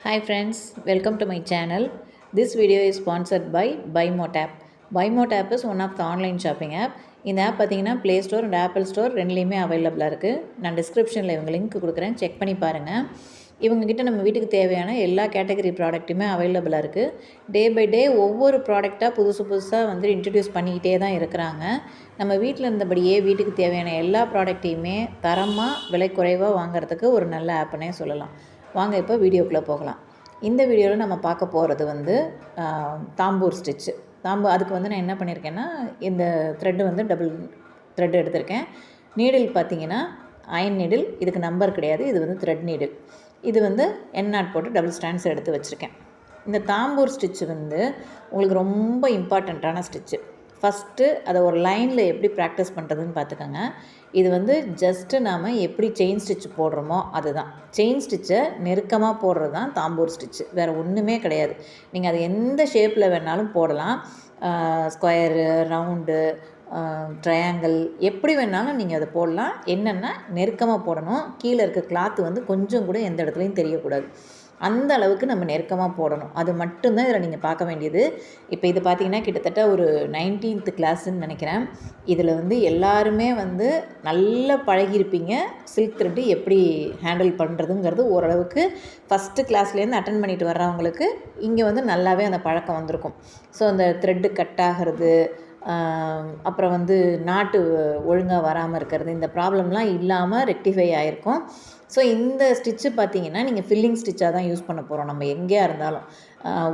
Hi friends, welcome to my channel. This video is sponsored by BuyMoTap. BuyMoTap is one of the online shopping app. இந்த app பார்த்தீங்கன்னா play store and apple store ரெண்டுலேயுமே அவைலபிளாக இருக்குது. நான் டிஸ்கிரிப்ஷனில் இவங்க link கொடுக்குறேன், செக் பண்ணி பாருங்கள். இவங்ககிட்ட நம்ம வீட்டுக்கு தேவையான எல்லா கேட்டகரி ப்ராடக்ட்டுமே அவைலபிளாக இருக்குது. டே பை டே ஒவ்வொரு ப்ராடக்டாக புதுசாக வந்து இன்ட்ரடியூஸ் பண்ணிக்கிட்டே தான் இருக்கிறாங்க. நம்ம வீட்டில் இருந்தபடியே வீட்டுக்கு தேவையான எல்லா ப்ராடக்ட்டையுமே தரமாக விலை குறைவாக வாங்குறதுக்கு ஒரு நல்ல ஆப்புன்னே சொல்லலாம். வாங்க இப்போ வீடியோக்குள்ளே போகலாம். இந்த வீடியோவில் நம்ம பார்க்க போகிறது வந்து தாம்பூர் ஸ்டிச்சு. அதுக்கு வந்து நான் என்ன பண்ணியிருக்கேன்னா, இந்த த்ரெட்டு வந்து டபுள் த்ரெட் எடுத்திருக்கேன். நீடில் பார்த்திங்கன்னா அயன் நீடில், இதுக்கு நம்பர் கிடையாது, இது வந்து த்ரெட் நீடில். இது வந்து என்0 போட்டு டபுள் ஸ்டாண்ட்ஸ் எடுத்து வச்சுருக்கேன். இந்த தாம்பூர் ஸ்டிச்சு வந்து உங்களுக்கு ரொம்ப இம்பார்ட்டண்ட்டான ஸ்டிச்சு. ஃபஸ்ட்டு அதை ஒரு லைனில் எப்படி ப்ராக்டிஸ் பண்ணுறதுன்னு பார்த்துக்கோங்க. இது வந்து ஜஸ்ட்டு நாம் எப்படி செயின் ஸ்டிச் போடுறோமோ அதுதான். செயின் ஸ்டிச்சை நெருக்கமாக போடுறது தான் தாம்பூர் ஸ்டிச்சு, வேறு ஒன்றுமே கிடையாது. நீங்கள் அது எந்த ஷேப்பில் வேணாலும் போடலாம். ஸ்கொயரு, ரவுண்டு, ட்ரையாங்கிள், எப்படி வேணாலும் நீங்கள் அதை போடலாம். என்னென்னா நெருக்கமாக போடணும். கீழே இருக்க கிளாத்து வந்து கொஞ்சம் கூட எந்த இடத்துலையும் தெரியக்கூடாது. அந்த அளவுக்கு நம்ம நெருக்கமாக போடணும். அது மட்டும்தான் இதில் நீங்கள் பார்க்க வேண்டியது. இப்போ இது பார்த்திங்கன்னா கிட்டத்தட்ட ஒரு 19th கிளாஸ்ன்னு நினைக்கிறேன். இதில் வந்து எல்லாருமே வந்து நல்லா பழகியிருப்பீங்க. சில்க் த்ரெட்டு எப்படி ஹேண்டில் பண்ணுறதுங்கிறது ஓரளவுக்கு ஃபஸ்ட்டு கிளாஸ்லேருந்து அட்டன் பண்ணிட்டு வர்றவங்களுக்கு இங்கே வந்து நல்லாவே அந்த பழக்கம் வந்திருக்கும். ஸோ அந்த த்ரெட்டு கட் ஆகிறது, அப்புறம் வந்து நாட்டு ஒழுங்காக வராமல் இருக்கிறது, இந்த ப்ராப்ளம்லாம் இல்லாமல் ரெக்டிஃபை ஆகிருக்கும். ஸோ இந்த ஸ்டிச்சு பார்த்திங்கன்னா நீங்கள் ஃபில்லிங் ஸ்டிச்சாக தான் யூஸ் பண்ண போகிறோம். நம்ம எங்கேயா இருந்தாலும்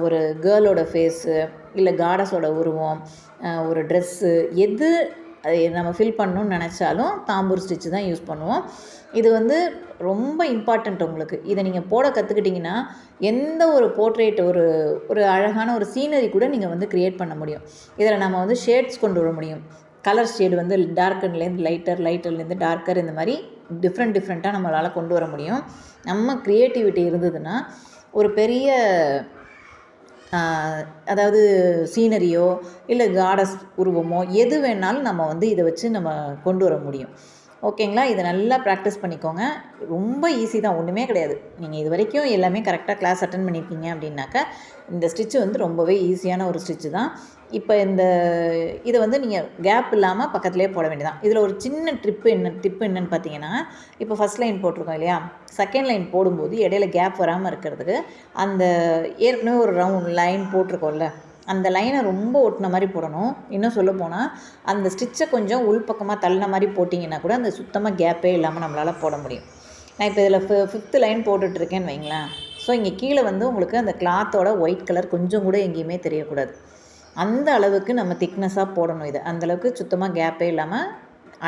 ஒரு கேர்ளோட ஃபேஸு, இல்லை காடஸோட உருவம், ஒரு ட்ரெஸ்ஸு, எது அதை நம்ம ஃபில் பண்ணணும்னு நினச்சாலும் தாம்பூர் ஸ்டிச்சு தான் யூஸ் பண்ணுவோம். இது வந்து ரொம்ப இம்பார்ட்டண்ட் உங்களுக்கு. இதை நீங்கள் போட கற்றுக்கிட்டிங்கன்னா எந்த ஒரு போர்ட்ரேட், ஒரு அழகான ஒரு சீனரி கூட நீங்கள் வந்து க்ரியேட் பண்ண முடியும். இதில் நம்ம வந்து ஷேட்ஸ் கொண்டு வர முடியும். கலர் ஷேடு வந்து டார்க்கன்லேருந்து லைட்டர்லேருந்து டார்க்கர், இந்த மாதிரி டிஃப்ரெண்ட்டாக நம்மளால் கொண்டு வர முடியும். நம்ம க்ரியேட்டிவிட்டி இருந்ததுன்னா ஒரு பெரிய அதாவது சீனரியோ இல்லை காடஸ் உருவமோ எது வேணாலும் நம்ம வந்து இதை வச்சு நம்ம கொண்டு வர முடியும். ஓகேங்களா? இதை நல்லா ப்ராக்டிஸ் பண்ணிக்கோங்க. ரொம்ப ஈஸி தான், ஒன்றுமே கிடையாது. நீங்கள் இது வரைக்கும் எல்லாமே கரெக்டாக கிளாஸ் அட்டன் பண்ணியிருக்கீங்க அப்படின்னாக்கா இந்த ஸ்டிச்சு வந்து ரொம்பவே ஈஸியான ஒரு ஸ்டிச்சு தான். இப்போ இதை வந்து நீங்கள் கேப் இல்லாமல் பக்கத்துலேயே போட வேண்டியதான். இதில் ஒரு சின்ன டிப்பு என்னன்னு பார்த்தீங்கன்னா, இப்போ ஃபஸ்ட் லைன் போட்டிருக்கோம் இல்லையா, செகண்ட் லைன் போடும்போது இடையில கேப் வராமல் இருக்கிறதுக்கு அந்த ஏற்கனவே ஒரு ரவுண்ட் லைன் போட்டிருக்கோம்ல, அந்த லைனை ரொம்ப ஒட்டின மாதிரி போடணும். இன்னும் சொல்ல போனால் அந்த ஸ்டிச்சை கொஞ்சம் உள்பக்கமாக தள்ளின மாதிரி போட்டிங்கன்னா கூட அந்த சுத்தமாக கேப்பே இல்லாமல் நம்மளால் போட முடியும். நான் இப்போ இதில் 5th லைன் போட்டுட்ருக்கேன்னு வைங்களேன். ஸோ இங்கே கீழே வந்து உங்களுக்கு அந்த கிளாத்தோட ஒயிட் கலர் கொஞ்சம் கூட எங்கேயுமே தெரியக்கூடாது. அந்த அளவுக்கு நம்ம திக்னஸாக போடணும். இதை அந்தளவுக்கு சுத்தமாக கேப்பே இல்லாமல்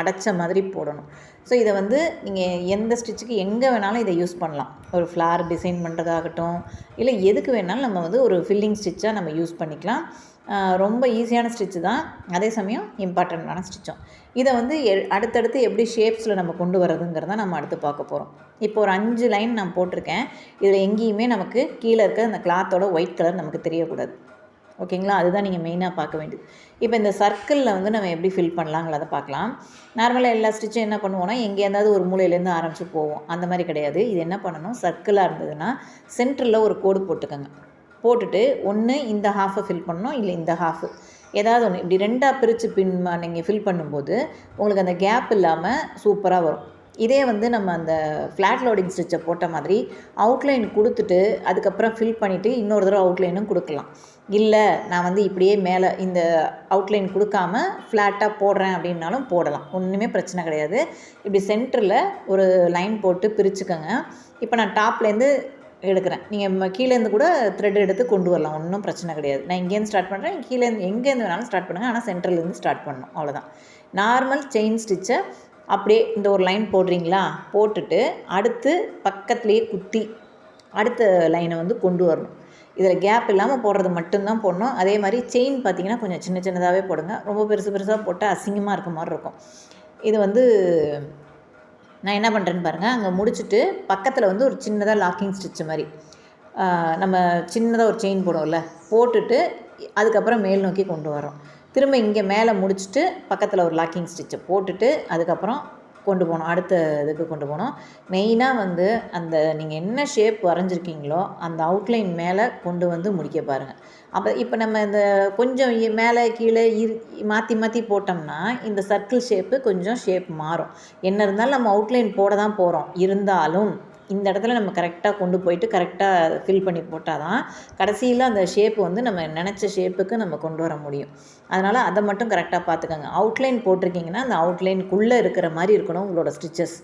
அடைச்ச மாதிரி போடணும். ஸோ இதை வந்து நீங்கள் எந்த ஸ்டிச்சுக்கு எங்கே வேணாலும் இதை யூஸ் பண்ணலாம். ஒரு ஃப்ளார் டிசைன் பண்ணுறதாகட்டும், இல்லை எதுக்கு வேணாலும் நம்ம வந்து ஒரு ஃபில்லிங் ஸ்டிச்சாக நம்ம யூஸ் பண்ணிக்கலாம். ரொம்ப ஈஸியான ஸ்டிச்சு தான், அதே சமயம் இம்பார்ட்டண்ட்டான ஸ்டிச்சும். இதை வந்து அடுத்தடுத்து எப்படி ஷேப்ஸில் நம்ம கொண்டு வரதுங்கிறத நம்ம அடுத்து பார்க்க போகிறோம். இப்போ ஒரு 5 லைன் நான் போட்டிருக்கேன். இதில் எங்கேயுமே நமக்கு கீழே இருக்க அந்த கிளாத்தோட ஒயிட் கலர் நமக்கு தெரியக்கூடாது. ஓகேங்களா? அதுதான் நீங்கள் மெயினாக பார்க்க வேண்டியது. இப்போ இந்த சர்க்கிளில் வந்து நம்ம எப்படி ஃபில் பண்ணலாங்கிறத பார்க்கலாம். நார்மலாக எல்லா ஸ்டிச்சும் என்ன பண்ணுவோன்னா, எங்கேயாவது ஒரு மூலையிலேருந்து ஆரம்பித்து போவோம். அந்த மாதிரி கிடையாது. இது என்ன பண்ணணும், சர்க்கிளாக இருந்ததுன்னா சென்டரில் ஒரு கோடு போட்டுக்கோங்க. போட்டுட்டு ஒன்று இந்த ஹாஃபை ஃபில் பண்ணணும், இல்லை இந்த ஹாஃபு ஏதாவது ஒன்று இப்படி 2ஆக பிரித்து நீங்கள் ஃபில் பண்ணும்போது உங்களுக்கு அந்த கேப் இல்லாமல் சூப்பராக வரும். இதே வந்து நம்ம அந்த ஃப்ளாட் லோடிங் ஸ்டிச்சை போட்ட மாதிரி அவுட்லைன் கொடுத்துட்டு அதுக்கப்புறம் ஃபில் பண்ணிவிட்டு இன்னொரு தடவை அவுட்லைனும் கொடுக்கலாம். இல்லை நான் வந்து இப்படியே மேலே இந்த அவுட்லைன் கொடுக்காம ஃப்ளாட்டாக போடுறேன் அப்படின்னாலும் போடலாம், ஒன்றுமே பிரச்சனை கிடையாது. இப்படி சென்டரில் ஒரு லைன் போட்டு பிரிச்சுக்கோங்க. இப்போ நான் டாப்லேருந்து எடுக்கிறேன், நீங்கள் கீழேருந்து கூட த்ரெட் எடுத்து கொண்டு வரலாம், ஒன்றும் பிரச்சனை கிடையாது. நான் இங்கேருந்து ஸ்டார்ட் பண்ணுறேன், கீழேருந்து எங்கேருந்து வேணாலும் ஸ்டார்ட் பண்ணுங்கள், ஆனால் சென்டர்லேருந்து ஸ்டார்ட் பண்ணணும், அவ்வளோதான். நார்மல் செயின் ஸ்டிச்சை அப்படியே இந்த ஒரு லைன் போடுறீங்களா, போட்டுட்டு அடுத்து பக்கத்துலேயே குத்தி அடுத்த லைனை வந்து கொண்டு வரணும். இதில் கேப் இல்லாமல் போடுறது மட்டும்தான் போடணும். அதே மாதிரி செயின் பார்த்திங்கன்னா கொஞ்சம் சின்னதாகவே போடுங்க. ரொம்ப பெருசாக போட்டால் அசிங்கமாக இருக்க மாதிரி இருக்கும். இது வந்து நான் என்ன பண்ணுறேன்னு பாருங்கள். அங்கே முடிச்சுட்டு பக்கத்தில் வந்து ஒரு சின்னதாக லாக்கிங் ஸ்டிச்சு மாதிரி நம்ம சின்னதாக ஒரு செயின் போடுவோம்ல, போட்டுட்டு அதுக்கப்புறம் மேல் நோக்கி கொண்டு வரோம். திரும்ப இங்கே மேலே முடிச்சுட்டு பக்கத்தில் ஒரு லாக்கிங் ஸ்டிச்சை போட்டுட்டு அதுக்கப்புறம் கொண்டு போகணும், அடுத்த இதுக்கு கொண்டு போகணும். மெயினாக வந்து அந்த நீங்கள் என்ன ஷேப் வரைஞ்சிருக்கீங்களோ அந்த அவுட்லைன் மேலே கொண்டு வந்து முடிக்க பாருங்கள். அப்போ இப்போ நம்ம இந்த கொஞ்சம் மேலே கீழே மாற்றி மாற்றி போட்டோம்னா இந்த சர்க்கிள் ஷேப்பு கொஞ்சம் ஷேப் மாறும். என்ன இருந்தாலும் நம்ம அவுட்லைன் போட தான் போகிறோம். இருந்தாலும் இந்த இடத்துல நம்ம கரெக்டாக கொண்டு போயிட்டு கரெக்டாக ஃபில் பண்ணி போட்டால் தான் கடைசியில் அந்த ஷேப்பு வந்து நம்ம நினச்ச ஷேப்புக்கு நம்ம கொண்டு வர முடியும். அதனால் அதை மட்டும் கரெக்டாக பார்த்துக்கோங்க. அவுட்லைன் போட்டிருக்கீங்கன்னா அந்த அவுட்லைனுக்குள்ளே இருக்கிற மாதிரி இருக்கணும் உங்களோட ஸ்டிச்சஸ்.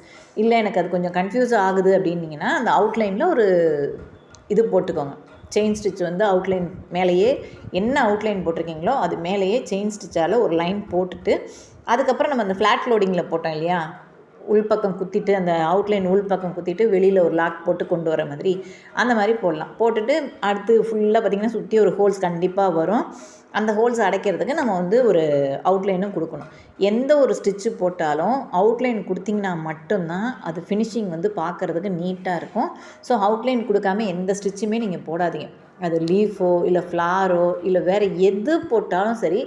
இல்லை எனக்கு அது கொஞ்சம் கன்ஃபியூஸ் ஆகுது அப்படின்னிங்கன்னா அந்த அவுட்லைனில் ஒரு இது போட்டுக்கோங்க. செயின் ஸ்டிச் வந்து அவுட்லைன் மேலேயே என்ன அவுட்லைன் போட்டிருக்கீங்களோ அது மேலேயே செயின் ஸ்டிச்சால் ஒரு லைன் போட்டுட்டு அதுக்கப்புறம் நம்ம அந்த ஃப்ளாட் லோடிங்கில் போட்டோம் இல்லையா, உள்பக்கம் குத்திட்டு அந்த அவுட்லைன் உள்பக்கம் குத்திட்டு வெளியில் ஒரு லாக் போட்டு கொண்டு வர மாதிரி அந்த மாதிரி போடலாம். போட்டுட்டு அடுத்து ஃபுல்லாக பார்த்திங்கன்னா சுற்றி ஒரு ஹோல்ஸ் கண்டிப்பாக வரும். அந்த ஹோல்ஸ் அடைக்கிறதுக்கு நம்ம வந்து ஒரு அவுட்லைனும் கொடுக்கணும். எந்த ஒரு ஸ்டிச்சு போட்டாலும் அவுட்லைன் கொடுத்திங்கன்னா மட்டும்தான் அது ஃபினிஷிங் வந்து பார்க்குறதுக்கு நீட்டாக இருக்கும். ஸோ அவுட்லைன் கொடுக்காம எந்த ஸ்டிச்சுமே நீங்கள் போடாதீங்க. அது லீஃபோ இல்லை ஃப்ளாரோ இல்லை வேறு எது போட்டாலும் சரி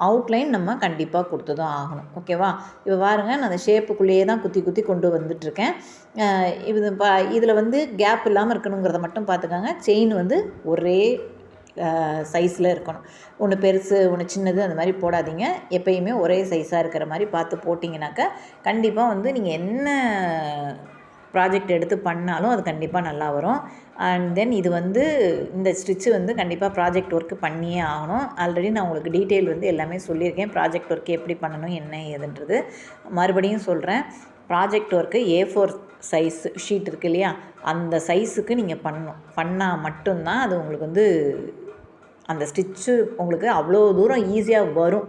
அவுட்லைன் நம்ம கண்டிப்பாக கொடுத்து தான் ஆகணும். ஓகேவா? இப்போ பாருங்கள், நான் அந்த ஷேப்புக்குள்ளேயே தான் குத்தி குத்தி கொண்டு வந்துட்டுருக்கேன். இதில் வந்து கேப் இல்லாமல் இருக்கணுங்கிறத மட்டும் பார்த்துக்கோங்க. செயின் வந்து ஒரே சைஸில் இருக்கணும். ஒன்று பெருசு ஒன்று சின்னது அந்த மாதிரி போடாதீங்க. எப்பயுமே ஒரே சைஸாக இருக்கிற மாதிரி பார்த்து போட்டிங்கனாக்கா கண்டிப்பாக வந்து நீங்கள் என்ன ப்ராஜெக்ட் எடுத்து பண்ணாலும் அது கண்டிப்பாக நல்லா வரும். அண்ட் தென் இது வந்து இந்த ஸ்டிச்சு வந்து கண்டிப்பாக ப்ராஜெக்ட் ஒர்க்கு பண்ணியே ஆகணும். ஆல்ரெடி நான் உங்களுக்கு டீட்டெயில் வந்து எல்லாமே சொல்லியிருக்கேன். ப்ராஜெக்ட் ஒர்க்கு எப்படி பண்ணணும் என்ன ஏதுன்றது மறுபடியும் சொல்கிறேன். Project work A4 size sheet இருக்குது இல்லையா, அந்த சைஸுக்கு நீங்கள் பண்ணால் மட்டும்தான் அது உங்களுக்கு வந்து அந்த ஸ்டிச்சு உங்களுக்கு அவ்வளோ தூரம் ஈஸியாக வரும்.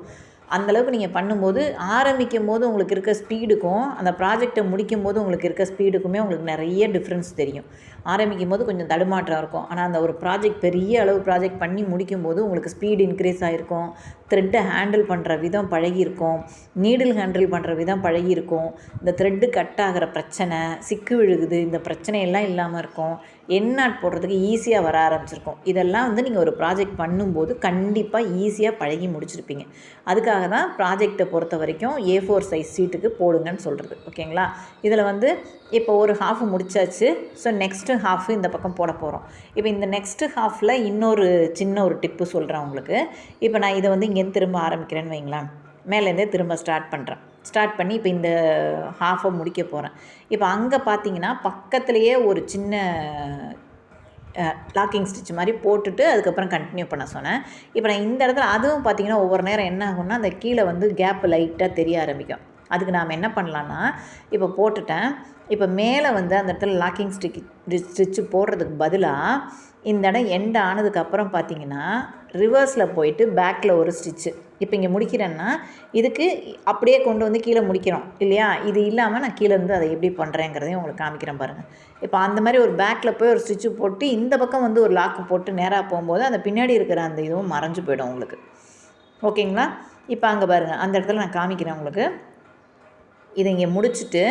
அந்தளவுக்கு நீங்கள் பண்ணும்போது ஆரம்பிக்கும் போது உங்களுக்கு இருக்க ஸ்பீடுக்கும் அந்த ப்ராஜெக்டை முடிக்கும் போது உங்களுக்கு இருக்க ஸ்பீடுக்குமே உங்களுக்கு நிறைய டிஃப்ரென்ஸ் தெரியும். ஆரம்பிக்கும் போது கொஞ்சம் தடுமாற்றம் இருக்கும். ஆனால் அந்த ஒரு ப்ராஜெக்ட் பெரிய அளவு ப்ராஜெக்ட் பண்ணி முடிக்கும் போது உங்களுக்கு ஸ்பீடு இன்க்ரீஸ் ஆகிருக்கும். த்ரெட்டை ஹேண்டில் பண்ணுற விதம் பழகியிருக்கும். நீடில் ஹேண்டில் பண்ணுற விதம் பழகியிருக்கும். இந்த த்ரெட்டு கட் ஆகிற பிரச்சனை, சிக்கு விழுகுது, இந்த பிரச்சனையெல்லாம் இல்லாமல் இருக்கும். எண்ணாட் போடுறதுக்கு ஈஸியாக வர ஆரம்பிச்சிருக்கும். இதெல்லாம் வந்து நீங்கள் ஒரு ப்ராஜெக்ட் பண்ணும்போது கண்டிப்பாக ஈஸியாக பழகி முடிச்சிருப்பீங்க. அதுக்காக தான் ப்ராஜெக்டை பொறுத்த வரைக்கும் A4 சைஸ் ஷீட்டுக்கு போடுங்கன்னு சொல்கிறது. ஓகேங்களா? இதில் வந்து இப்போ ஒரு ஹாஃப் முடிச்சாச்சு. ஸோ நெக்ஸ்ட்டு ஹாஃபு இந்த பக்கம் போட போகிறோம். இப்போ இந்த நெக்ஸ்ட்டு ஹாஃபில் இன்னொரு சின்ன ஒரு டிப்பு சொல்கிறேன் உங்களுக்கு. இப்போ நான் இதை வந்து இங்கேருந்து திரும்ப ஆரம்பிக்கிறேன்னு வைங்களேன். மேலேருந்தே திரும்ப ஸ்டார்ட் பண்ணி இப்போ இந்த ஹாஃபை முடிக்க போகிறேன். இப்போ அங்கே பார்த்தீங்கன்னா பக்கத்துலேயே ஒரு சின்ன லாக்கிங் ஸ்டிச் மாதிரி போட்டுட்டு அதுக்கப்புறம் கண்டினியூ பண்ண சொன்னேன். இப்போ நான் இந்த இடத்துல அதுவும் பார்த்திங்கன்னா ஒவ்வொரு நேரம் என்ன ஆகும்னா அந்த கீழே வந்து கேப் லைட்டாக தெரிய ஆரம்பிக்கும். அதுக்கு நாம் என்ன பண்ணலான்னா, இப்போ போட்டுட்டேன். இப்போ மேலே வந்து அந்த இடத்துல லாக்கிங் ஸ்டிச்சு போடுறதுக்கு பதிலாக இந்த இடம் எண்ட் ஆனதுக்கப்புறம் பார்த்திங்கன்னா ரிவர்ஸில் போயிட்டு பேக்கில் ஒரு ஸ்டிச்சு. இப்போ இங்கே முடிக்கிறேன்னா இதுக்கு அப்படியே கொண்டு வந்து கீழே முடிக்கிறோம் இல்லையா? இது இல்லாமல் நான் கீழே இருந்து அதை எப்படி பண்ணுறேங்கிறதையும் உங்களுக்கு காமிக்கிறேன் பாருங்கள். இப்போ அந்த மாதிரி ஒரு பேக்கில் போய் ஒரு ஸ்டிச்சு போட்டு இந்த பக்கம் வந்து ஒரு லாக்கு போட்டு நேராக போகும்போது அந்த பின்னாடி இருக்கிற அந்த இதுவும் மறைஞ்சு போயிடும் உங்களுக்கு. ஓகேங்களா? இப்போ அங்கே பாருங்கள், அந்த இடத்துல நான் காமிக்கிறேன் உங்களுக்கு. இதை இங்கே முடிச்சுட்டு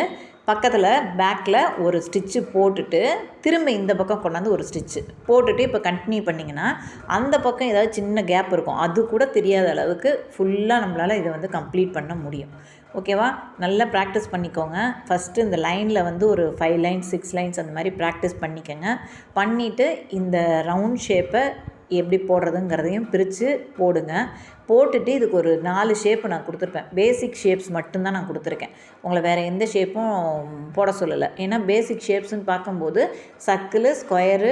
பக்கத்தில் பேக்கில் ஒரு ஸ்டிச்சு போட்டுட்டு திரும்ப இந்த பக்கம் கொண்டாந்து ஒரு ஸ்டிச்சு போட்டுட்டு இப்போ கண்டினியூ பண்ணிங்கன்னா அந்த பக்கம் ஏதாவது சின்ன கேப் இருக்கும், அது கூட தெரியாத அளவுக்கு ஃபுல்லாக நம்மளால் இதை வந்து கம்ப்ளீட் பண்ண முடியும். ஓகேவா? நல்லா ப்ராக்டிஸ் பண்ணிக்கோங்க. ஃபஸ்ட்டு இந்த லைனில் வந்து ஒரு 5 லைன்ஸ் 6 லைன்ஸ் அந்த மாதிரி ப்ராக்டிஸ் பண்ணிக்கோங்க. பண்ணிவிட்டு இந்த ரவுண்ட் ஷேப்பை எப்படி போடுறதுங்கிறதையும் பிரித்து போடுங்க. போட்டுட்டு இதுக்கு ஒரு 4 ஷேப்பு நான் கொடுத்துருப்பேன். பேசிக் ஷேப்ஸ் மட்டும்தான் நான் கொடுத்துருக்கேன். உங்களை வேறு எந்த ஷேப்பும் போட சொல்லலை. ஏன்னா பேசிக் ஷேப்ஸ்ன்னு பார்க்கும்போது சர்க்கிளு, ஸ்கொயரு,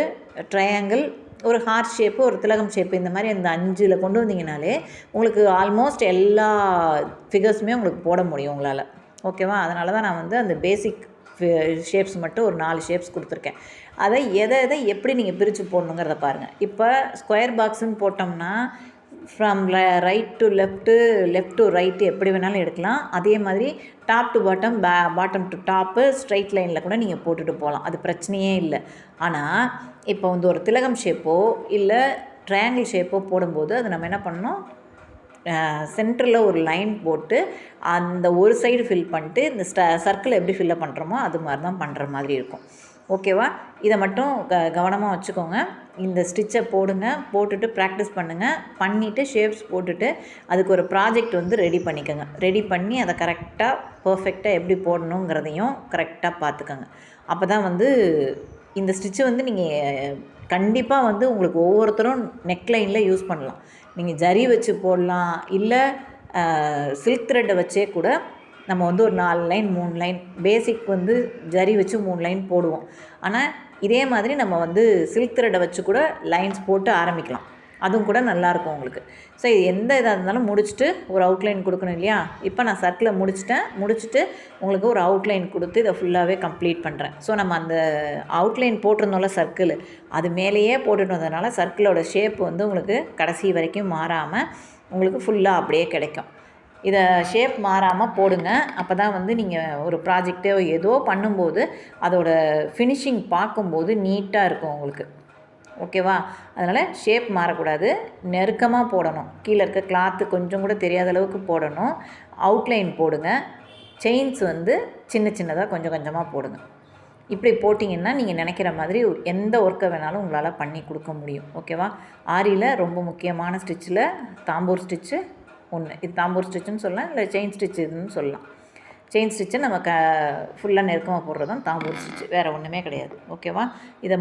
ட்ரையாங்கிள், ஒரு ஹார்ட் ஷேப்பு, ஒரு திலகம் ஷேப்பு, இந்த மாதிரி அந்த 5 கொண்டு வந்தீங்கனாலே உங்களுக்கு ஆல்மோஸ்ட் எல்லா ஃபிகர்ஸுமே உங்களுக்கு போட முடியும் உங்களால். ஓகேவா? அதனால தான் நான் வந்து அந்த பேசிக் ஷேப்ஸ் மட்டும் ஒரு 4 ஷேப்ஸ் கொடுத்துருக்கேன். அதை எதை எப்படி நீங்கள் பிரித்து போடணுங்கிறத பாருங்கள். இப்போ ஸ்கொயர் பாக்ஸுன்னு போட்டோம்னா from right to left, left to right எப்படி வேணாலும் எடுக்கலாம். அதே மாதிரி top to bottom, bottom to top, straight லைனில் கூட நீங்கள் போட்டுட்டு போகலாம். அது பிரச்சனையே இல்லை. ஆனால் இப்போ வந்து ஒரு திலகம் ஷேப்போ இல்லை ட்ரையாங்கிள் ஷேப்போ போடும்போது அது நம்ம என்ன பண்ணணும், சென்டரில் ஒரு லைன் போட்டு அந்த ஒரு சைடு ஃபில் பண்ணிட்டு இந்த சர்க்கிள் எப்படி ஃபில்லப் பண்ணுறோமோ அது மாதிரி தான் பண்ணுற மாதிரி இருக்கும். ஓகேவா? இதை மட்டும் கவனமாக வச்சுக்கோங்க. இந்த ஸ்டிச்சை போடுங்க, போட்டுட்டு ப்ராக்டிஸ் பண்ணுங்கள். பண்ணிவிட்டு ஷேப்ஸ் போட்டுட்டு அதுக்கு ஒரு ப்ராஜெக்ட் வந்து ரெடி பண்ணிக்கோங்க. ரெடி பண்ணி அதை கரெக்டாக பர்ஃபெக்டாக எப்படி போடணுங்கிறதையும் கரெக்டாக பார்த்துக்கோங்க. அப்போ தான் வந்து இந்த ஸ்டிச்சு வந்து நீங்கள் கண்டிப்பாக வந்து உங்களுக்கு ஒவ்வொருத்தரும் நெக்லைனில் யூஸ் பண்ணலாம். நீங்கள் ஜரி வச்சு போடலாம், இல்லை சில்க் த்ரெட்டை வச்சே கூட நம்ம வந்து ஒரு 4 லைன் 3 லைன் பேசிக் வந்து ஜரி வச்சு 3 லைன் போடுவோம். ஆனால் இதே மாதிரி நம்ம வந்து சில்க் த்ரெட்டை வச்சு கூட லைன்ஸ் போட்டு ஆரம்பிக்கலாம். அதுவும் கூட நல்லாயிருக்கும் உங்களுக்கு. ஸோ இது எந்த இதாக இருந்தாலும் முடிச்சுட்டு ஒரு அவுட்லைன் கொடுக்கணும் இல்லையா? இப்போ நான் சர்க்கிளை முடிச்சுட்டு உங்களுக்கு ஒரு அவுட்லைன் கொடுத்து இதை ஃபுல்லாகவே கம்ப்ளீட் பண்ணுறேன். ஸோ நம்ம அந்த அவுட்லைன் போட்டிருந்தோம்ல சர்க்கிள், அது மேலேயே போட்டுட்டு வந்ததுனால சர்க்கிளோட ஷேப் வந்து உங்களுக்கு கடைசி வரைக்கும் மாறாமல் உங்களுக்கு ஃபுல்லாக அப்படியே கிடைக்கும். இதை ஷேப் மாறாமல் போடுங்க. அப்போ தான் வந்து நீங்கள் ஒரு ப்ராஜெக்டோ ஏதோ பண்ணும்போது அதோட ஃபினிஷிங் பார்க்கும்போது நீட்டாக இருக்கும் உங்களுக்கு. ஓகேவா? அதனால் ஷேப் மாறக்கூடாது, நெருக்கமாக போடணும். கீழே இருக்க கிளாத்து கொஞ்சம் கூட தெரியாத அளவுக்கு போடணும். அவுட்லைன் போடுங்க. செயின்ஸ் வந்து சின்ன சின்னதாக கொஞ்சம் கொஞ்சமாக போடுங்க. இப்படி போட்டிங்கன்னா நீங்கள் நினைக்கிற மாதிரி எந்த ஒர்க்கை வேணாலும் உங்களால் பண்ணி கொடுக்க முடியும். ஓகேவா? ஆரியில் ரொம்ப முக்கியமான ஸ்டிச்சில் தாம்பூர் ஸ்டிச்சு ஒன்று. இது தாம்பூர் ஸ்டிச்சுன்னு சொல்லலாம், இல்லை செயின் ஸ்டிச் இதுன்னு சொல்லலாம். செயின் ஸ்டிச்சை நம்ம ஃபுல்லாக நெருக்கமாக போடுறது தான் தாம்பூர் ஸ்டிச்சு, வேறு ஒன்றுமே கிடையாது. ஓகேவா? இதை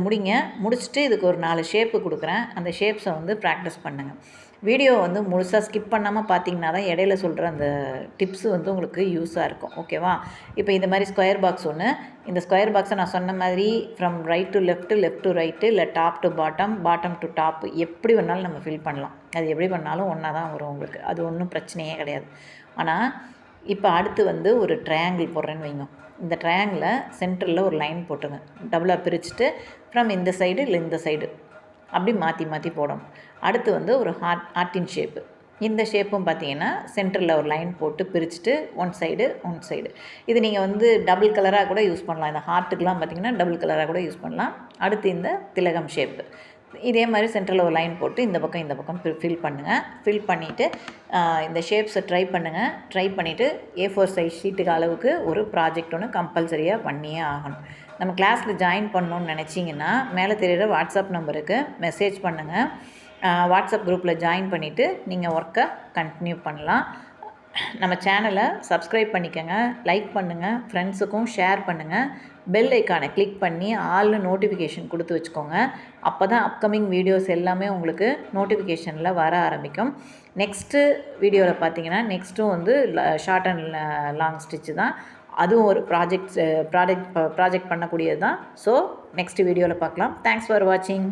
முடிச்சுட்டு இதுக்கு ஒரு 4 ஷேப்பு கொடுக்குறேன். அந்த ஷேப்ஸை வந்து ப்ராக்டிஸ் பண்ணுங்கள். வீடியோ வந்து முழுசாக ஸ்கிப் பண்ணாமல் பார்த்தீங்கன்னா தான் இடையில சொல்கிற அந்த டிப்ஸு வந்து உங்களுக்கு யூஸாக இருக்கும். ஓகேவா? இப்போ இந்த மாதிரி ஸ்கொயர் பாக்ஸ் ஒன்று. இந்த ஸ்கொயர் பாக்ஸை நான் சொன்ன மாதிரி from right to left, left to right, இல்லை top to bottom, bottom to top, எப்படி வேணாலும் நம்ம ஃபில் பண்ணலாம். அது எப்படி பண்ணாலும் ஒன்றா தான் வரும் உங்களுக்கு. அது ஒன்றும் பிரச்சனையே கிடையாது. ஆனால் இப்போ அடுத்து வந்து ஒரு ட்ரையாங்கிள் போடுறேன்னு வைங்க. இந்த ட்ரையாங்கிளை சென்டரில் ஒரு லைன் போட்டுங்க. டபுளாக பிரிச்சுட்டு ஃப்ரம் இந்த சைடு இல்லை இந்த சைடு அப்படி மாற்றி மாற்றி போடணும். அடுத்து வந்து ஒரு ஹார்ட்டின் ஷேப்பு. இந்த ஷேப்பும் பார்த்தீங்கன்னா சென்டரில் ஒரு லைன் போட்டு பிரிச்சுட்டு ஒன் சைடு. இது நீங்கள் வந்து டபுள் கலராக கூட யூஸ் பண்ணலாம். இந்த ஹார்ட்டுக்கெலாம் பார்த்தீங்கன்னா டபுள் கலராக கூட யூஸ் பண்ணலாம். அடுத்து இந்த திலகம் ஷேப்பு. இதே மாதிரி சென்டரில் ஒரு லைன் போட்டு இந்த பக்கம் ஃபில் பண்ணுங்கள். ஃபில் பண்ணிவிட்டு இந்த ஷேப்ஸை ட்ரை பண்ணுங்கள். ட்ரை பண்ணிவிட்டு A4 சைஸ் ஷீட்டுக்கு அளவுக்கு ஒரு ப்ராஜெக்ட் ஒன்று கம்பல்சரியாக பண்ணியே ஆகணும். நம்ம கிளாஸில் ஜாயின் பண்ணணுன்னு நினச்சிங்கன்னா மேலே தெரிகிற வாட்ஸ்அப் நம்பருக்கு மெசேஜ் பண்ணுங்கள். வாட்ஸ்அப் குரூப்பில் ஜாயின் பண்ணிவிட்டு நீங்கள் ஒர்க்கை கண்டினியூ பண்ணலாம். நம்ம சேனலை சப்ஸ்கிரைப் பண்ணிக்கோங்க, லைக் பண்ணுங்கள், ஃப்ரெண்ட்ஸுக்கும் ஷேர் பண்ணுங்கள். பெல் ஐக்கானை கிளிக் பண்ணி ஆல்னு நோட்டிஃபிகேஷன் கொடுத்து வச்சுக்கோங்க. அப்போ தான் அப்கமிங் வீடியோஸ் எல்லாமே உங்களுக்கு நோட்டிஃபிகேஷனில் வர ஆரம்பிக்கும். நெக்ஸ்ட்டு வீடியோவில் பார்த்தீங்கன்னா நெக்ஸ்ட்டும் வந்து ஷார்ட் அண்ட் லாங் ஸ்டிச்சு தான். அதுவும் ஒரு ப்ராஜெக்ட் பண்ணக்கூடியது தான். ஸோ நெக்ஸ்ட் வீடியோவில் பார்க்கலாம். தேங்க்ஸ் ஃபார் வாட்சிங்.